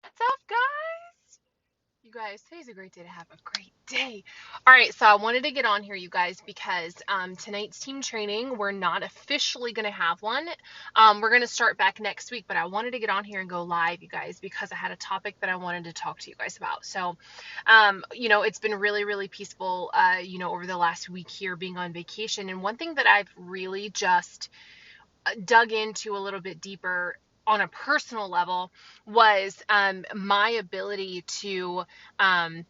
What's up, guys? You guys, today's a great day to have a great day. All right, so I wanted to get on here, you guys, because tonight's team training, we're not officially going to have one. We're going to start back next week, but I wanted to get on here and go live, you guys, because I had a topic that I wanted to talk to you guys about. So, it's been really, really peaceful, over the last week here being on vacation. And one thing that I've really just dug into a little bit deeper on a personal level was my ability to um,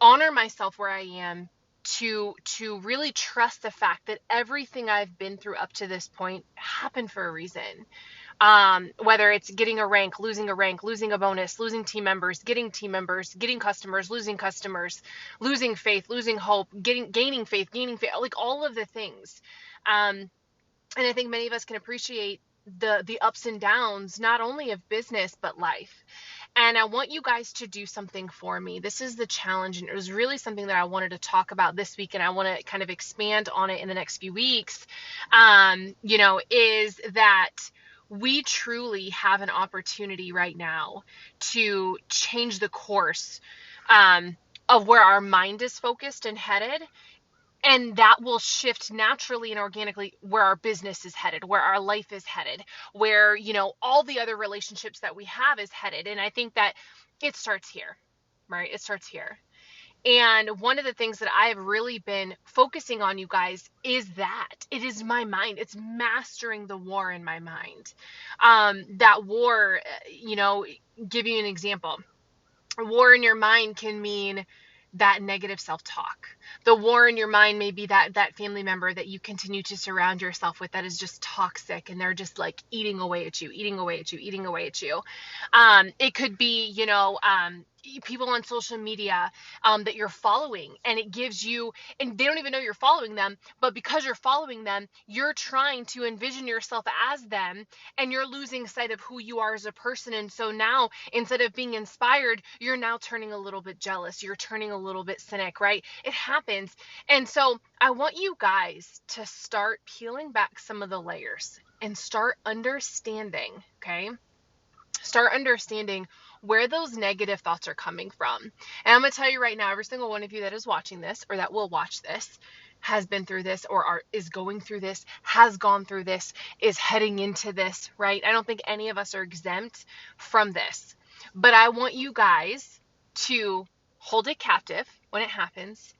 honor myself where I am, to really trust the fact that everything I've been through up to this point happened for a reason. Whether it's getting a rank, losing a bonus, losing team members, getting customers, losing faith, losing hope, gaining faith, like all of the things. Um, and I think many of us can appreciate the ups and downs, not only of business but life. And I want you guys to do something for me. This is the challenge, and it was really something that I wanted to talk about this week, and I want to kind of expand on it in the next few weeks. Is that we truly have an opportunity right now to change the course of where our mind is focused and headed, and that will shift naturally and organically where our business is headed, where our life is headed, where all the other relationships that we have is headed. And I think that it starts here, right? It starts here. And one of the things that I have really been focusing on, you guys, is that it is my mind. It's mastering the war in my mind. That war, give you an example. War in your mind can mean that negative self-talk. The war in your mind may be that family member that you continue to surround yourself with that is just toxic, and they're just like eating away at you, eating away at you, eating away at you. It could be, people on social media that you're following, and it gives you, and they don't even know you're following them, but because you're following them, you're trying to envision yourself as them, and you're losing sight of who you are as a person. And so now, instead of being inspired, you're now turning a little bit jealous, you're turning a little bit cynic, right? It happens. And so I want you guys to start peeling back some of the layers and start understanding, okay? Start understanding where those negative thoughts are coming from. And I'm going to tell you right now, every single one of you that is watching this or that will watch this has been through this, or is going through this, has gone through this, is heading into this, right? I don't think any of us are exempt from this. But I want you guys to hold it captive when it happens.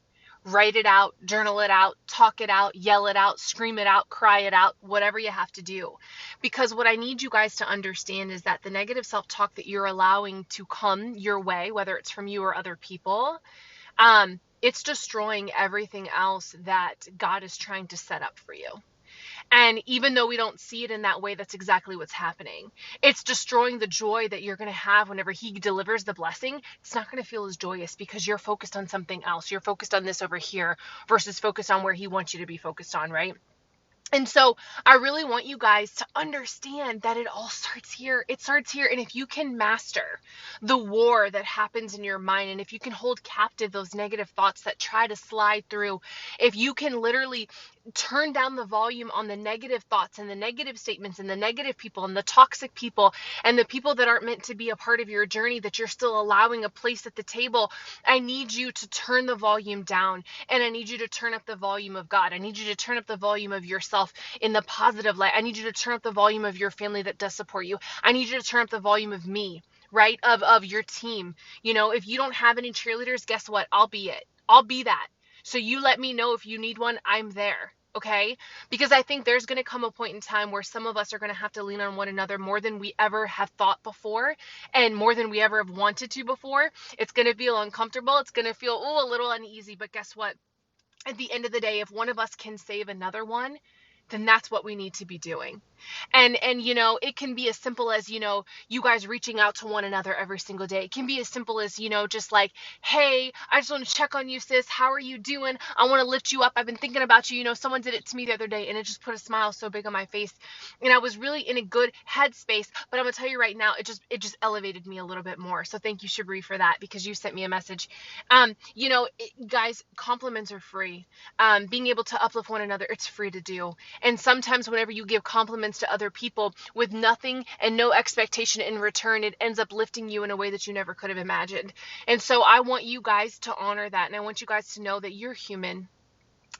Write it out, journal it out, talk it out, yell it out, scream it out, cry it out, whatever you have to do. Because what I need you guys to understand is that the negative self-talk that you're allowing to come your way, whether it's from you or other people, it's destroying everything else that God is trying to set up for you. And even though we don't see it in that way, that's exactly what's happening. It's destroying the joy that you're going to have whenever he delivers the blessing. It's not going to feel as joyous because you're focused on something else. You're focused on this over here versus focused on where he wants you to be focused on, right? And so I really want you guys to understand that it all starts here. It starts here. And if you can master the war that happens in your mind, and if you can hold captive those negative thoughts that try to slide through, if you can literally turn down the volume on the negative thoughts and the negative statements and the negative people and the toxic people and the people that aren't meant to be a part of your journey, that you're still allowing a place at the table, I need you to turn the volume down, and I need you to turn up the volume of God. I need you to turn up the volume of yourself in the positive light. I need you to turn up the volume of your family that does support you. I need you to turn up the volume of me, right? Of your team. If you don't have any cheerleaders, guess what? I'll be it. I'll be that. So you let me know if you need one. I'm there. Okay? Because I think there's going to come a point in time where some of us are going to have to lean on one another more than we ever have thought before, and more than we ever have wanted to before. It's going to feel uncomfortable. It's going to feel a little uneasy. But guess what? At the end of the day, if one of us can save another one, then that's what we need to be doing. And it can be as simple as, you guys reaching out to one another every single day. It can be as simple as, just like, hey, I just want to check on you, sis. How are you doing? I want to lift you up. I've been thinking about you. Someone did it to me the other day, and it just put a smile so big on my face. And I was really in a good headspace. But I'm gonna tell you right now, it just elevated me a little bit more. So thank you, Shabri, for that, because you sent me a message. Guys, compliments are free. Being able to uplift one another, it's free to do. And sometimes whenever you give compliments compliments to other people with nothing and no expectation in return, it ends up lifting you in a way that you never could have imagined. And so I want you guys to honor that. And I want you guys to know that you're human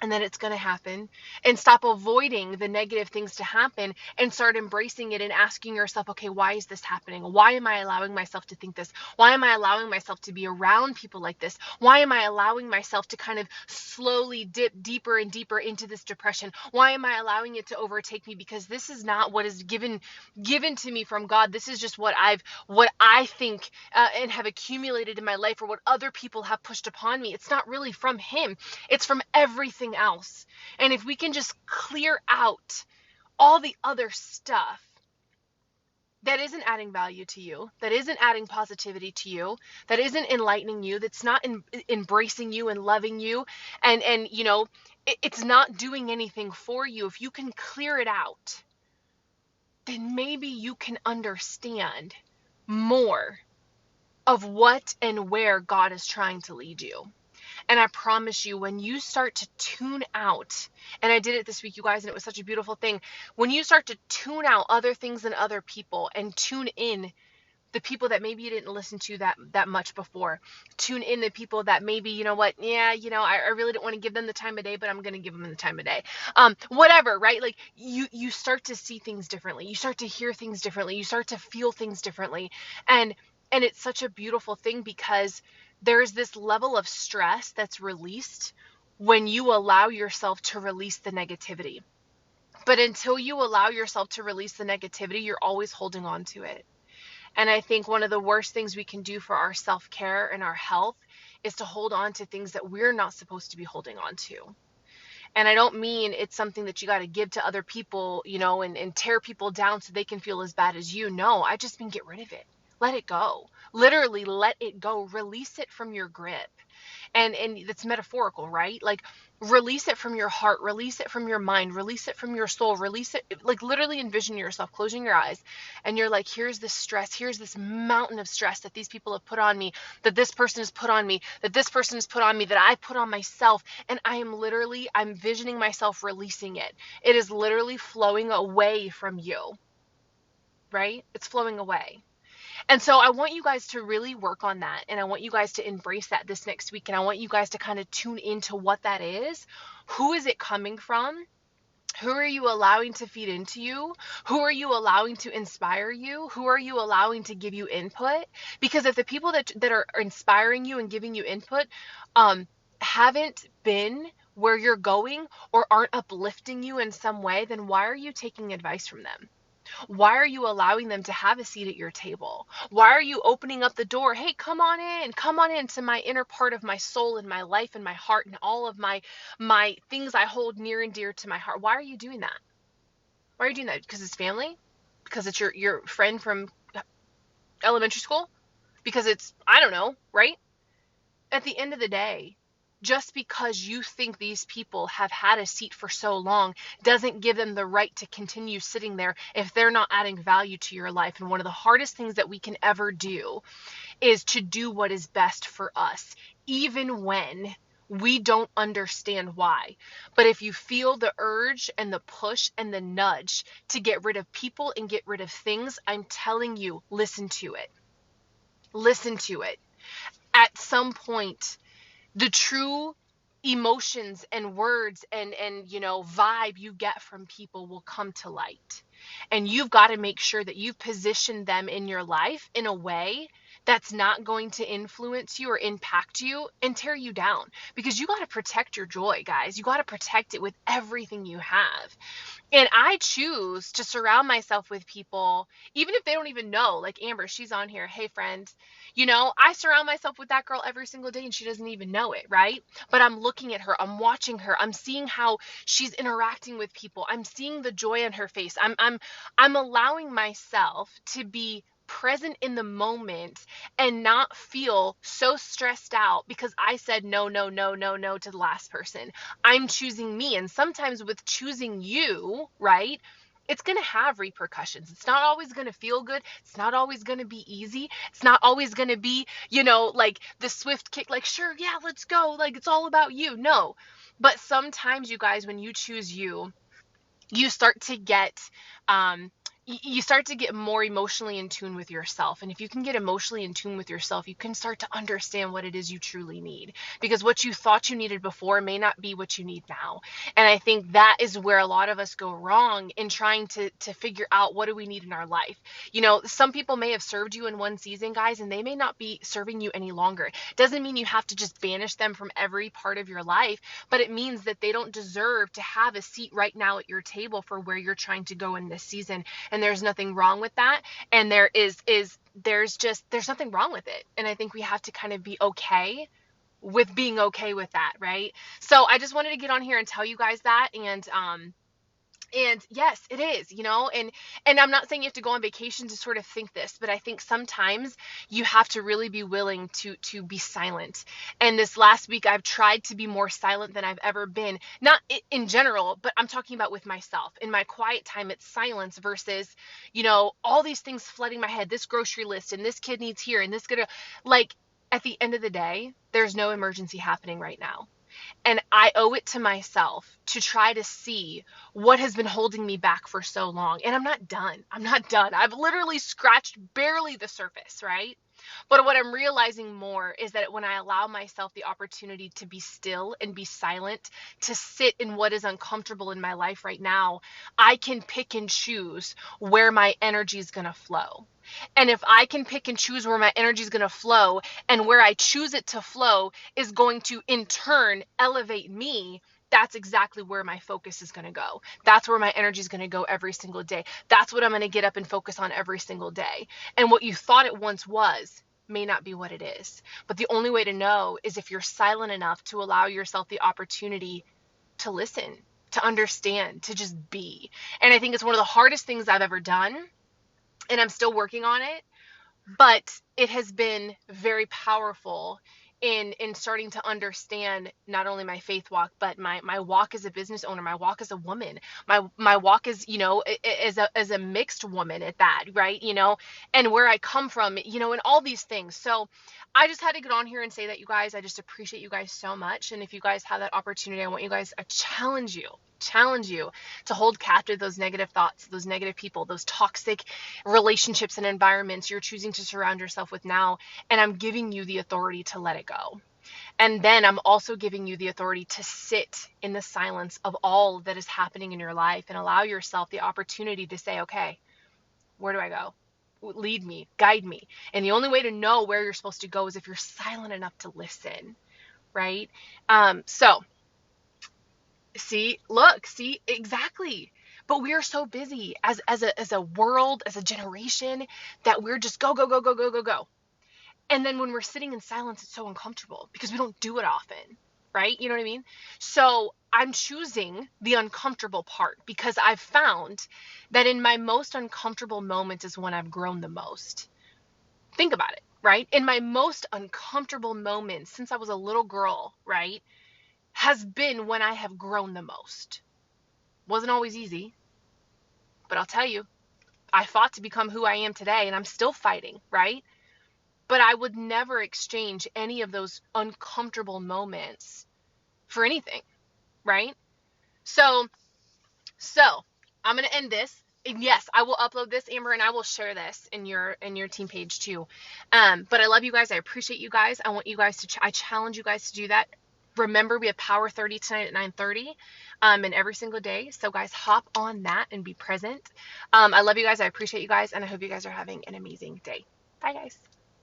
and that it's going to happen, and stop avoiding the negative things to happen and start embracing it and asking yourself, okay, why is this happening? Why am I allowing myself to think this? Why am I allowing myself to be around people like this? Why am I allowing myself to kind of slowly dip deeper and deeper into this depression? Why am I allowing it to overtake me? Because this is not what is given to me from God. This is just what I think and have accumulated in my life, or what other people have pushed upon me. It's not really from him. It's from everything else. And if we can just clear out all the other stuff that isn't adding value to you, that isn't adding positivity to you, that isn't enlightening you, that's not embracing you and loving you, and it's not doing anything for you, if you can clear it out, then maybe you can understand more of what and where God is trying to lead you. And I promise you, when you start to tune out, and I did it this week, you guys, and it was such a beautiful thing. When you start to tune out other things and other people, and tune in the people that maybe you didn't listen to that much before, tune in the people that maybe, you know what, yeah, I really don't want to give them the time of day, but I'm going to give them the time of day. Whatever, right? Like you start to see things differently. You start to hear things differently. You start to feel things differently. And it's such a beautiful thing, because there's this level of stress that's released when you allow yourself to release the negativity. But until you allow yourself to release the negativity, you're always holding on to it. And I think one of the worst things we can do for our self-care and our health is to hold on to things that we're not supposed to be holding on to. And I don't mean it's something that you got to give to other people, and tear people down so they can feel as bad as you. No, I just mean get rid of it. Let it go. Literally let it go. Release it from your grip. And that's metaphorical, right? Like, release it from your heart, release it from your mind, release it from your soul, release it. Like, literally envision yourself closing your eyes, and you're like, here's this stress, here's this mountain of stress that these people have put on me, that this person has put on me, that this person has put on me, that I put on myself. And I'm visioning myself releasing it. It is literally flowing away from you, right? It's flowing away. And so I want you guys to really work on that. And I want you guys to embrace that this next week. And I want you guys to kind of tune into what that is. Who is it coming from? Who are you allowing to feed into you? Who are you allowing to inspire you? Who are you allowing to give you input? Because if the people that are inspiring you and giving you input haven't been where you're going, or aren't uplifting you in some way, then why are you taking advice from them? Why are you allowing them to have a seat at your table? Why are you opening up the door? Hey, come on in to my inner part of my soul and my life and my heart and all of my things I hold near and dear to my heart. Why are you doing that? Why are you doing that? Because it's family? Because it's your friend from elementary school? Because it's, I don't know, right? At the end of the day, just because you think these people have had a seat for so long doesn't give them the right to continue sitting there if they're not adding value to your life. And one of the hardest things that we can ever do is to do what is best for us, even when we don't understand why. But if you feel the urge and the push and the nudge to get rid of people and get rid of things, I'm telling you, listen to it. Listen to it. At some point, the true emotions and words and vibe you get from people will come to light. And you've got to make sure that you've positioned them in your life in a way that's not going to influence you or impact you and tear you down. Because you got to protect your joy, guys. You got to protect it with everything you have. And I choose to surround myself with people, even if they don't even know. Like Amber, she's on here. Hey, friend. I surround myself with that girl every single day, and she doesn't even know it, right? But I'm looking at her. I'm watching her. I'm seeing how she's interacting with people. I'm seeing the joy on her face. I'm allowing myself to be present in the moment and not feel so stressed out because I said no, no, no, no, no to the last person. I'm choosing me. And sometimes with choosing you, right, it's going to have repercussions. It's not always going to feel good. It's not always going to be easy. It's not always going to be, like the swift kick, like, sure, yeah, let's go. Like, it's all about you. No. But sometimes, you guys, when you choose you, you start to get um, you start to get more emotionally in tune with yourself. And if you can get emotionally in tune with yourself, you can start to understand what it is you truly need, because what you thought you needed before may not be what you need now. And I think that is where a lot of us go wrong in trying to figure out what do we need in our life. Some people may have served you in one season, guys, and they may not be serving you any longer. Doesn't mean you have to just banish them from every part of your life, but it means that they don't deserve to have a seat right now at your table for where you're trying to go in this season. And there's nothing wrong with that. And there's nothing wrong with it. And I think we have to kind of be okay with being okay with that, right? So I just wanted to get on here and tell you guys that. And yes, it is, and I'm not saying you have to go on vacation to sort of think this, but I think sometimes you have to really be willing to be silent. And this last week I've tried to be more silent than I've ever been, not in general, but I'm talking about with myself. In my quiet time, it's silence versus, all these things flooding my head, this grocery list and this kid needs here and this gonna, like, at the end of the day, there's no emergency happening right now. And I owe it to myself to try to see what has been holding me back for so long. And I'm not done. I'm not done. I've literally scratched barely the surface, right? But what I'm realizing more is that when I allow myself the opportunity to be still and be silent, to sit in what is uncomfortable in my life right now, I can pick and choose where my energy is going to flow. And if I can pick and choose where my energy is going to flow, and where I choose it to flow is going to in turn elevate me, that's exactly where my focus is going to go. That's where my energy is going to go every single day. That's what I'm going to get up and focus on every single day. And what you thought it once was may not be what it is. But the only way to know is if you're silent enough to allow yourself the opportunity to listen, to understand, to just be. And I think it's one of the hardest things I've ever done. And I'm still working on it, but it has been very powerful in starting to understand not only my faith walk, but my walk as a business owner, my walk as a woman, my walk as, as a mixed woman at that, right? And where I come from, and all these things. So I just had to get on here and say that, you guys, I just appreciate you guys so much. And if you guys have that opportunity, I challenge you to hold captive those negative thoughts, those negative people, those toxic relationships and environments you're choosing to surround yourself with now. And I'm giving you the authority to let it go. And then I'm also giving you the authority to sit in the silence of all that is happening in your life and allow yourself the opportunity to say, okay, where do I go? Lead me, guide me. And the only way to know where you're supposed to go is if you're silent enough to listen, right? So see, exactly. But we are so busy as a world, as a generation, that we're just go, go, go, go, go, go, go. And then when we're sitting in silence, it's so uncomfortable because we don't do it often, right? You know what I mean? So I'm choosing the uncomfortable part because I've found that in my most uncomfortable moments is when I've grown the most. Think about it, right? In my most uncomfortable moments since I was a little girl, right, has been when I have grown the most. Wasn't always easy, but I'll tell you, I fought to become who I am today, and I'm still fighting, right? But I would never exchange any of those uncomfortable moments for anything, right? So, so I'm gonna end this. And yes, I will upload this, Amber, and I will share this in your team page too. But I love you guys. I appreciate you guys. I want you guys to. I challenge you guys to do that. Remember, we have Power 30 tonight at 9:30, and every single day. So, guys, hop on that and be present. I love you guys. I appreciate you guys, and I hope you guys are having an amazing day. Bye, guys.